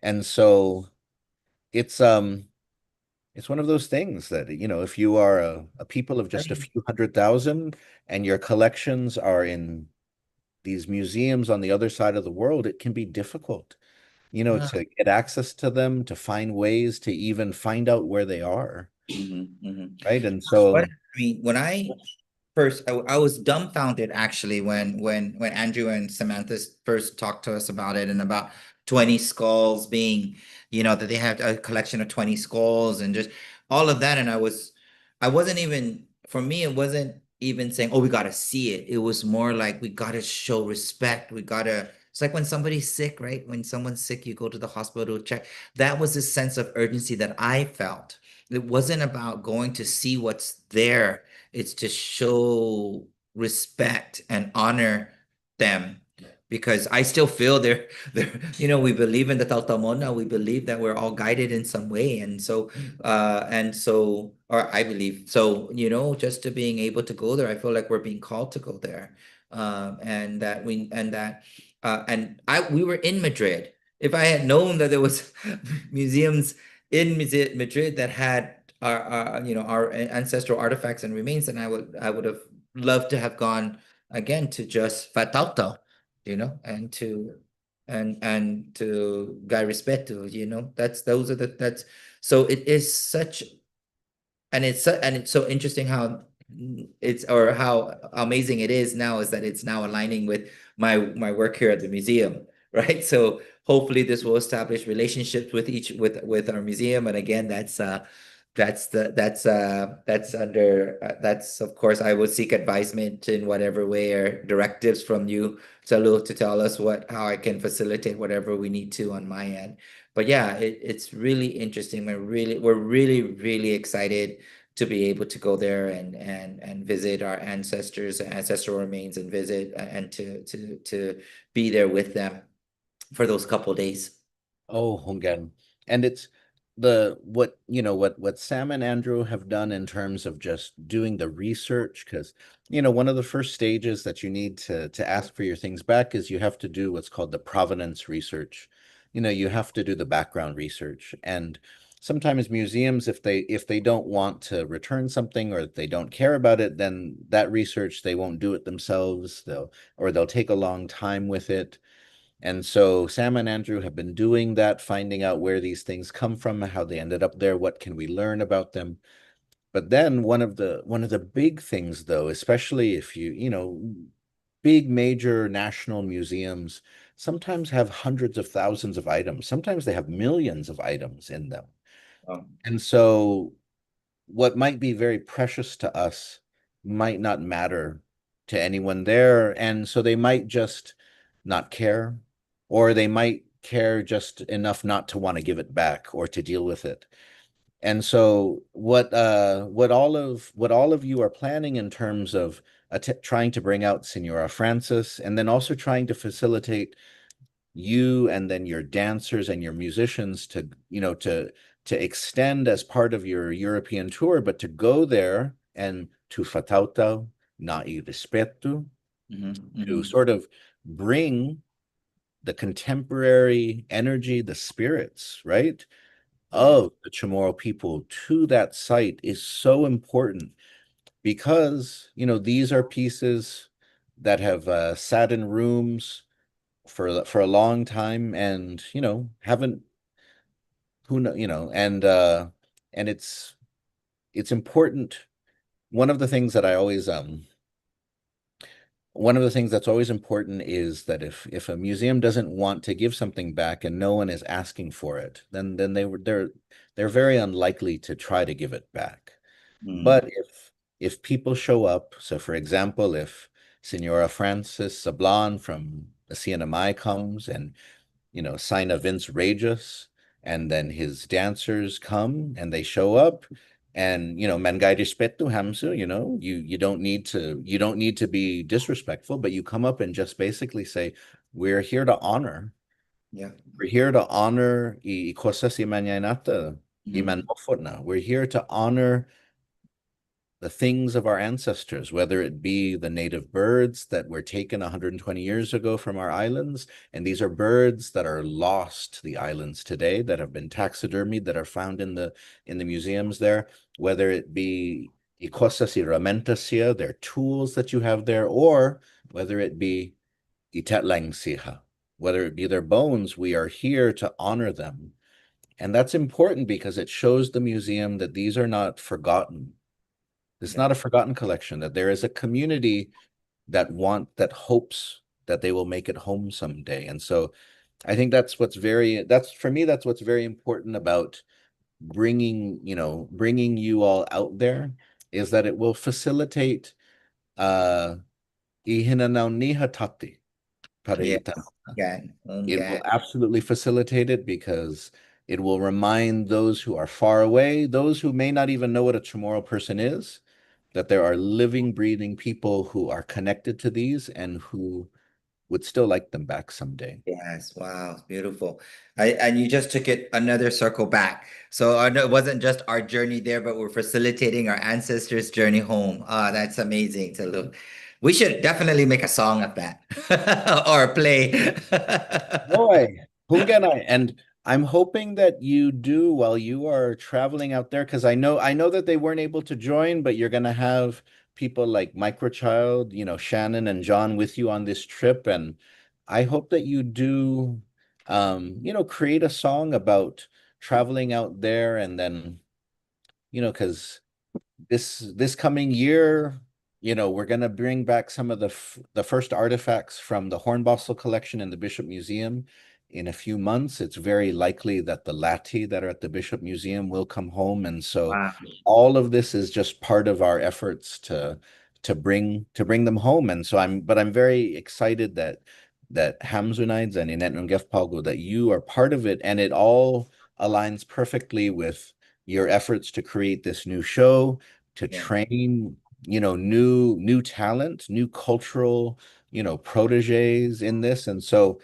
And so it's it's one of those things that, if you are a people of just a few 100,000 and your collections are in these museums on the other side of the world, it can be difficult, Yeah. to get access to them, to find ways to even find out where they are. Mhm, mhm. Right. And What so, I mean, when I was dumbfounded actually when Andrew and Samantha first talked to us about it and about 20 skulls being, that they have a collection of 20 skulls and just all of that. And I wasn't even, for me, it wasn't even saying, "Oh, we gotta see it." It was more like we gotta show respect. We gotta. It's like when somebody's sick, right? When someone's sick, you go to the hospital to check. That was a sense of urgency that I felt. It wasn't about going to see what's there. It's to show respect and honor them because I still feel we believe in the Tautamona. We believe that we're all guided in some way. Or I believe so, just to being able to go there, I feel like we're being called to go there. We were in Madrid. If I had known that there was museums in Madrid that had our ancestral artifacts and remains, then I would have loved to have gone again to just Fatauta, and to Guy Respeto, those are that's so it is such and it's so interesting how amazing it is now is that it's now aligning with my work here at the museum, right? So hopefully this will establish relationships with our museum, and again, that's of course I will seek advisement in whatever way or directives from you, Salu, to tell us how I can facilitate whatever we need to on my end. But yeah, it's really interesting. We're really, really excited to be able to go there and visit our ancestral remains, and visit and to be there with them for those couple days. Oh, Hongan. And it's the what what Sam and Andrew have done in terms of just doing the research, because one of the first stages that you need to ask for your things back is you have to do what's called the provenance research. You have to do the background research. And sometimes museums, if they don't want to return something or they don't care about it, then that research they won't do it themselves. They'll take a long time with it. And so Sam and Andrew have been doing that, finding out where these things come from, how they ended up there, what can we learn about them. But then one of the big things though, especially if big major national museums sometimes have hundreds of thousands of items. Sometimes they have millions of items in them. Um, And so what might be very precious to us might not matter to anyone there. And so they might just not care, or they might care just enough not to want to give it back or to deal with it. And so what all of you are planning in terms of trying to bring out Senora Francis, and then also trying to facilitate you and then your dancers and your musicians to extend as part of your European tour, but to go there and to Fatauta na I Respeto, to mhm. sort of bring the contemporary energy, the spirits, right, Yeah. of the Chamorro people to that site is so important, because these are pieces that have sat in rooms for a long time, and haven't who know and it's important. One of the things that I always one of the things that's always important is that if a museum doesn't want to give something back and no one is asking for it, then they're very unlikely to try to give it back. Mm. But if people show up, so for example, if Senora Francis Sablan from the CNMI comes, and Siñot Vince Reyes, and then his dancers come and they show up, and Mangay respeto hamsu, you don't need to be disrespectful, but you come up and just basically say, we're here to honor. Yeah. We're here to honor y cosas y mañanata y Mhm. manofotna. We're here to honor the things of our ancestors, whether it be the native birds that were taken 120 years ago from our islands. And these are birds that are lost to the islands today, that have been taxidermied, that are found in the museums there, whether it be cosas y herramientas, their tools that you have there, or whether it be itatlang, whether it be their bones. We are here to honor them. And that's important because it shows the museum that these are not forgotten. It's Yeah. not a forgotten collection, that there is a community that hopes that they will make it home someday. And so I think that's for me, that's what's very important about bringing you all out there, is that it will facilitate uh, I Hinanao-ta para Yes. itanong. Again. It will Okay. absolutely facilitate it because it will remind those who are far away, those who may not even know what a Chamorro person is, that there are living, breathing people who are connected to these and who would still like them back someday. Yes, wow, beautiful. And you just took it another circle back. So I know it wasn't just our journey there, but we're facilitating our ancestors' journey home. Ah, that's amazing to look. We should definitely make a song of that or a play. Boy, Punganai. And I'm hoping that you do while you are traveling out there, because I know that they weren't able to join, but you're gonna have people like Microchild, Shannon and John with you on this trip. And I hope that you do create a song about traveling out there and then, because this coming year, we're gonna bring back some of the first artifacts from the Hornbostel collection in the Bishop Museum. In a few months, it's very likely that the Lati that are at the Bishop Museum will come home, and so Wow. all of this is just part of our efforts to bring them home. And so I'm very excited that Hamzunides and Inetnon GefPågo, that you are part of it, and it all aligns perfectly with your efforts to create this new show, to Yeah. train, new talent, new cultural, proteges in this. And so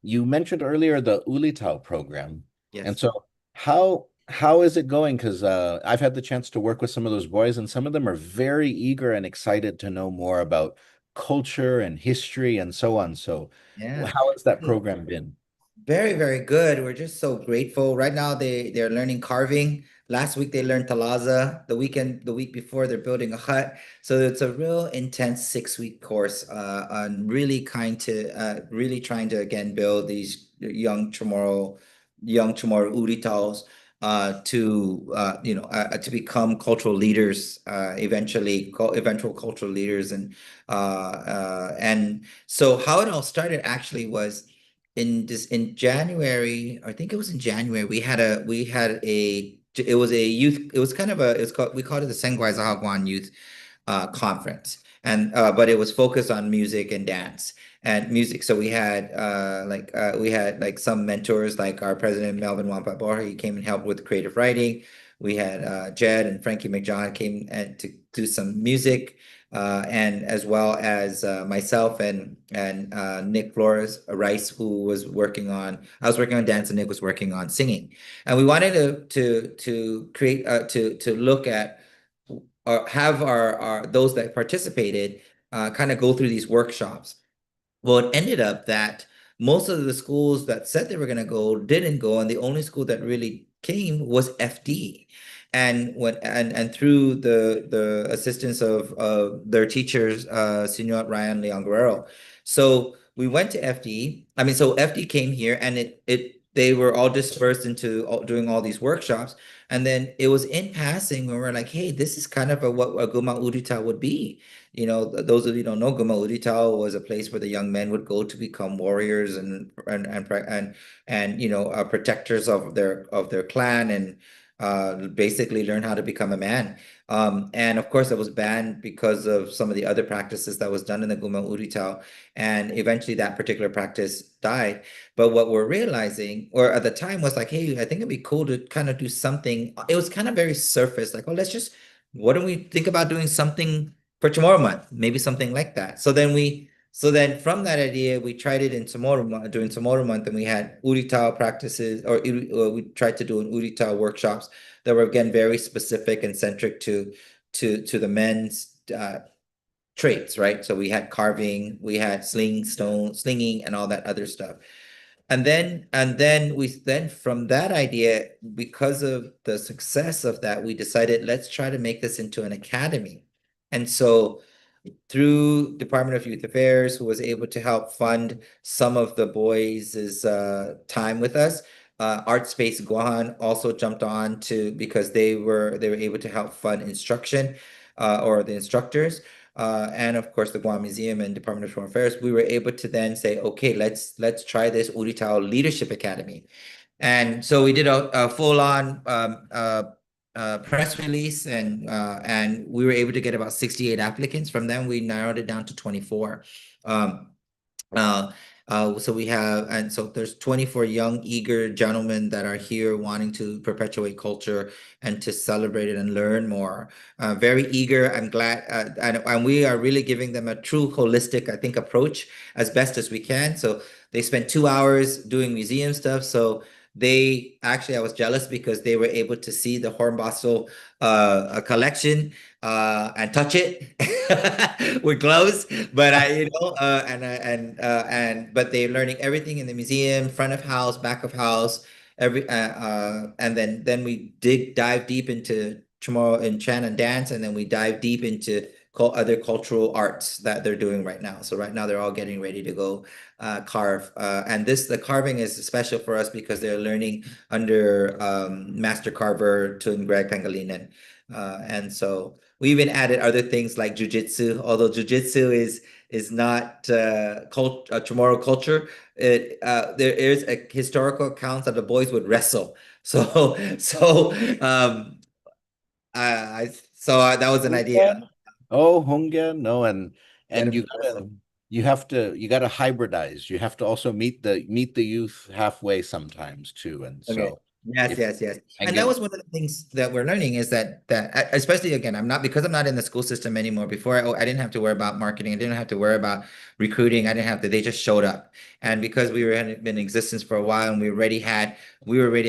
you mentioned earlier the Ulitao program. And Yes. so how is it going? Because I've had the chance to work with some of those boys, and some of them are very eager and excited to know more about culture and history and so on. So Yeah. how has that program been? Very, very good. We're just so grateful. Right now they're learning carving. Last week they learned talaza. The week before they're building a hut. So it's a real intense 6 week course on really trying to again build these young Chamorro Uritos to become cultural leaders eventual cultural leaders and so how it all started actually was in January, I think it was in January, it was a youth, it was kind of a, it's called, we called it the Sengwai Zahagwan Youth Conference. And but it was focused on music and dance and music. So we had like some mentors like our president Melvin Wampabor, he came and helped with creative writing. We had Jed and Frankie McJohn came and to do some music and as well as myself and Nick Flores Rice, who was working on. I was working on dance, and Nick was working on singing. And we wanted to create to look at or have our those that participated kind of go through these workshops. Well, it ended up that most of the schools that said they were going to go didn't go, and the only school that really came was FD. And through the assistance of their teachers, Siñot Ryan Leon Guerrero. So we went to FD. I mean, so FD came here, and it they were all dispersed into doing all these workshops. And then it was in passing when we're like, hey, this is kind of what a Guma Urita would be. Those of you who don't know, Guam Museum was a place where the young men would go to become warriors and protectors of their clan and basically learn how to become a man. And of course, it was banned because of some of the other practices that was done in the Guma Uritao, and eventually that particular practice died. But what we're realizing, or at the time, was like, hey, I think it'd be cool to kind of do something. It was kind of very surface, like, oh, what don't we think about doing something for tomorrow month, maybe something like that. So then from that idea, we tried it in tomorrow month, during tomorrow month, and we had Uritao practices, or we tried to do an Uritao workshops that were again very specific and centric to the men's traits, right? So we had carving, we had slinging, and all that other stuff. And then from that idea, because of the success of that, we decided let's try to make this into an academy. And so through Department of Youth Affairs, who was able to help fund some of the boys' time with us. Art Space Guahan also jumped on to because they were able to help fund instruction or the instructors. And of course, the Guam Museum and Department of Foreign Affairs, we were able to then say, okay, let's try this Uritao Leadership Academy. And so we did a full-on press release, and we were able to get about 68 applicants. From them, we narrowed it down to 24. Um, uh, so we have, and so there's 24 young, eager gentlemen that are here wanting to perpetuate culture and to celebrate it and learn more. Very eager. I'm glad, and we are really giving them a true holistic, I think, approach as best as we can. So they spent 2 hours doing museum stuff. So they actually, I was jealous because they were able to see the Hornbostel collection and touch it with gloves. But but they're learning everything in the museum, front of house, back of house, and then we dive deep into tomorrow in chant and dance, and then we dive deep into other cultural arts that they're doing right now. So right now they're all getting ready to go carve. And the carving is special for us because they're learning under Master Carver Tun Greg Pangilinan. And so we even added other things like jujitsu, although jujitsu is not Chamorro culture. There is a historical account that the boys would wrestle. Um, that was an idea. Hungyan? Oh, Hungyan, no, Get and them to wrestle. you gotta hybridize. You have to also meet the youth halfway sometimes too. And Okay. so Yes, if yes, yes. and And that get was one of the things that we're learning is that especially again, I'm not because I'm not in the school system anymore. Before I didn't have to worry about marketing. I didn't have to worry about recruiting. I didn't have to, they just showed up. And because we had been in existence for a while and we were already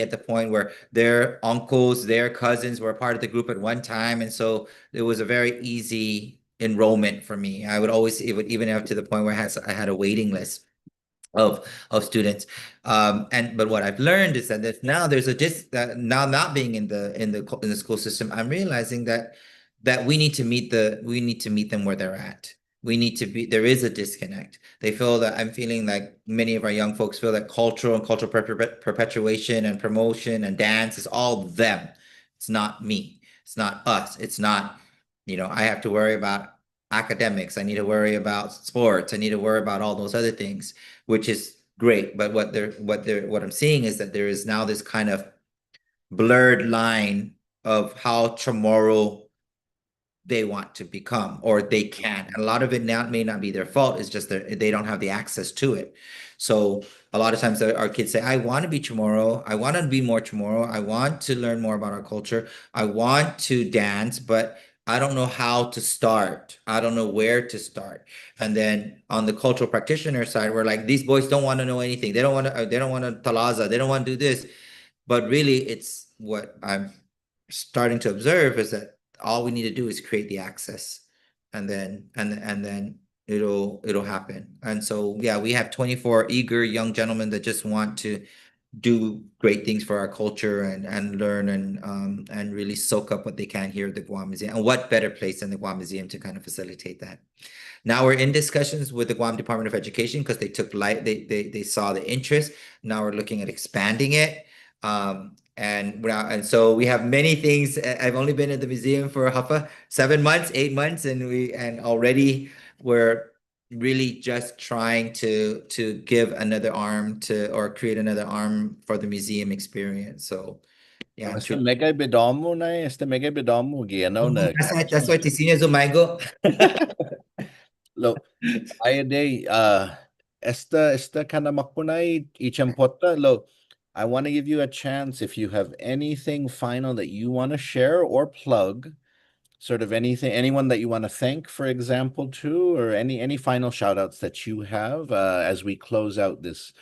at the point where their uncles, their cousins were part of the group at one time. And so it was a very easy enrollment for me. It would even up to the point where I had a waiting list of students. But what I've learned is that now there's a now not being in the school system, I'm realizing that we need to meet them where they're at. There is a disconnect. I'm feeling like many of our young folks feel that cultural perpetuation and promotion and dance is all them. It's not me. It's not us. It's not, I have to worry about academics. I need to worry about sports. I need to worry about all those other things, which is great. But what I'm seeing is that there is now this kind of blurred line of how tomorrow they want to become or they can. And a lot of it now may not be their fault. It's just that they don't have the access to it. So a lot of times our kids say, I want to be tomorrow. I want to be more tomorrow. I want to learn more about our culture. I want to dance, but I don't know how to start. I don't know where to start. And then on the cultural practitioner side, we're like, these boys don't want to know anything. They don't want to talaza. They don't want to do this. But really, it's what I'm starting to observe is that all we need to do is create the access, and then it'll happen. And so yeah, we have 24 eager young gentlemen that just want to do great things for our culture and learn and really soak up what they can here at the Guam Museum. And what better place than the Guam Museum to kind of facilitate that? Now we're in discussions with the Guam Department of Education because they saw the interest. Now we're looking at expanding it. And so we have many things. I've only been at the museum for 7 months, 8 months, and already we're really just trying to give another arm to or create another arm for the museum experience. So yeah, I'm este truly. mega bedomo na este mega bedomo giano na That's why Tisina Zumango. lo ayade esta kana makunai ichampota lo. I want to give you a chance if you have anything final that you want to share or plug, sort of anyone that you want to thank, for example, too, or any final shout outs that you have as we close out this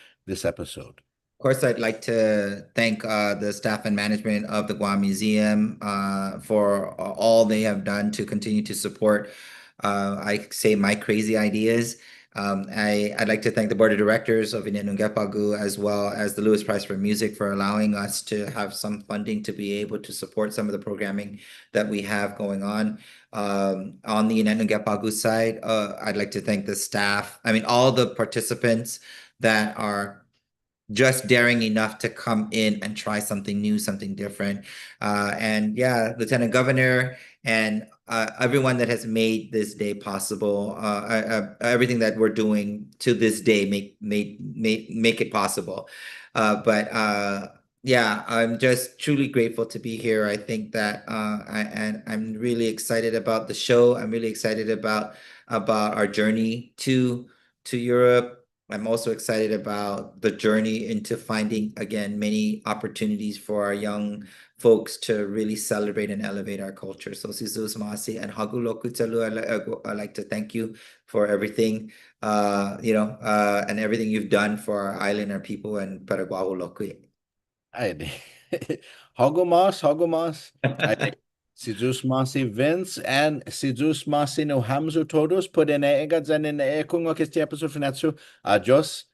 episode. Of course, I'd like to thank the staff and management of the Guam Museum for all they have done to continue to support, I say, my crazy ideas. I'd like to thank the board of directors of Inetnon GefPågo as well as the Lewis Prize for Music for allowing us to have some funding to be able to support some of the programming that we have going on. On the Inetnon GefPågo side, I'd like to thank the staff. I mean, all the participants that are just daring enough to come in and try something new, something different. And yeah, Lieutenant Governor and everyone that has made this day possible, everything that we're doing to this day make it possible. But Yeah, I'm just truly grateful to be here. I think that I'm really excited about the show. I'm really excited about our journey to Europe. I'm also excited about the journey into finding again many opportunities for our young folks to really celebrate and elevate our culture. So Sisus Masi and Hagulo Kutalu, I'd like to thank you for everything, and everything you've done for our island, our people, and Paraguay. Ay, Hogomos, Hogomos. Ay, si Zeus Masi Vince and si Zeus Masi no Hamzu todos pueden agad zanin kung wakis episode Fanachu. Adios.